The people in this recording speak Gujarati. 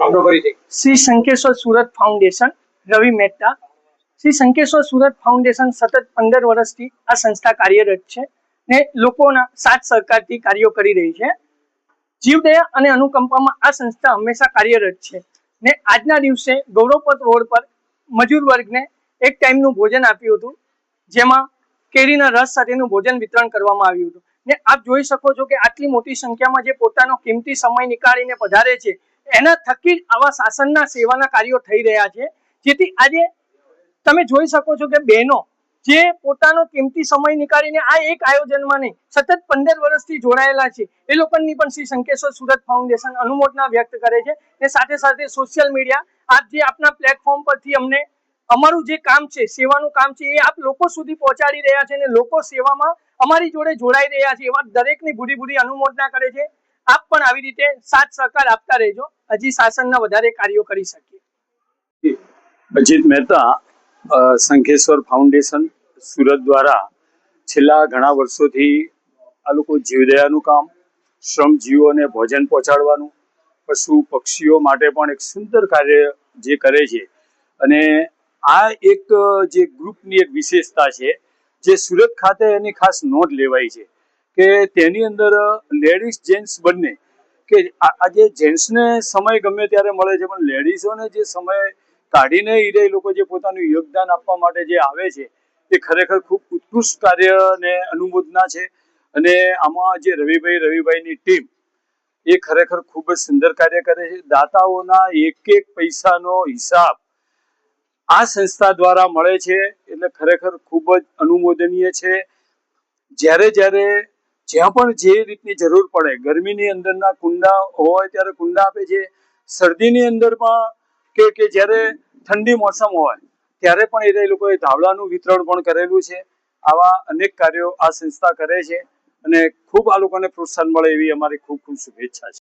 શ્રી શંકેશ્વર સુરત ફાઉન્ડેશન, રવિ મહેતા. શ્રી શંકેશ્વર સુરત ફાઉન્ડેશન સતત 15 વર્ષથી આ સંસ્થા કાર્યરત છે ને લોકોના સાથ સહકારથી કાર્યો કરી રહી છે. જીવદયા અને અનુકંપામાં આ સંસ્થા હંમેશા કાર્યરત છે ને આજના દિવસે ગૌરવપથ રોડ પર મજૂર વર્ગને એક ટાઈમનું ભોજન આપ્યું હતું, જેમાં કેરીના રસ સાથેનું ભોજન વિતરણ કરવામાં આવ્યું હતું. ને આપ જોઈ શકો છો કે આટલી મોટી સંખ્યામાં જે પોતાનો કિંમતી સમય નીકાળીને પધારે છે, એના થકી જ આવા શાસનના સેવાના કાર્યો થઈ રહ્યા છે. જેથી આજે તમે જોઈ શકો છો કે બહેનો જે પોતાનો કિંમતી સમય નીકાળીને આ એક આયોજનમાં નહીં સતત 15 વર્ષથી જોડાયેલા છે, એ લોકોની પણ શ્રી શંકેશ્વર સુરત ફાઉન્ડેશન અનુમોદના વ્યક્ત કરે છે. ને સાથે સાથે સોશિયલ મીડિયા આપ જે આપના પ્લેટફોર્મ પરથી અમને અમારું જે કામ છે, સેવાનું કામ છે, એ આપ લોકો સુધી પહોંચાડી રહ્યા છે અને લોકો સેવામાં અમારી જોડે જોડાઈ રહ્યા છે. એવા દરેકની ભૂરી અનુમોદના કરે છે. આપ પણ આવી રીતે સાથ સહકાર આપતા રહેજો, હજી શાસનના વધારે કાર્યો કરી શકીએ. અજીત મહેતા, શંકેશ્વર ફાઉન્ડેશન સુરત દ્વારા છેલ્લા ઘણા વર્ષોથી આ લોકો જીવદયાનું કામ, શ્રમજીવીઓને ભોજન પહોંચાડવાનું, પશુ પક્ષીઓ માટે પણ એક સુંદર કાર્ય જે કરે છે. અને આ એક જે ગ્રુપની એક વિશેષતા છે જે સુરત ખાતે એની ખાસ નોંધ લેવાય છે કે તેની અંદર લેડીઝ જેન્ટ્સ બંને, કે આજે જેન્ટ્સને સમય ગમે ત્યારે મળે છે પણ લેડીઝોને જે સમય કાઢીને એ લોકો જે પોતાનું યોગદાન આપવા માટે જે આવે છે એ ખરેખર ખૂબ ઉત્કૃષ્ટ કાર્ય અને અનુમોદના છે. અને આમાં જે રવિભાઈની ટીમ એ ખરેખર ખૂબ જ સુંદર કાર્ય કરે છે. દાતાઓના એક પૈસાનો હિસાબ આ સંસ્થા દ્વારા મળે છે એટલે ખરેખર ખૂબ જ અનુમોદનીય છે. જ્યારે જ્યાં પણ જે રીતની જરૂર પડે, ગરમીની અંદરના કુંડા હોય ત્યારે કુંડા આપે છે, શરદીની અંદર પણ કે જ્યારે ઠંડી મોસમ હોય ત્યારે પણ એ લોકોએ ધાબળાનું વિતરણ પણ કરેલું છે. આવા અનેક કાર્યો આ સંસ્થા કરે છે અને ખૂબ આ લોકોને પ્રોત્સાહન મળે એવી અમારી ખૂબ શુભેચ્છા છે.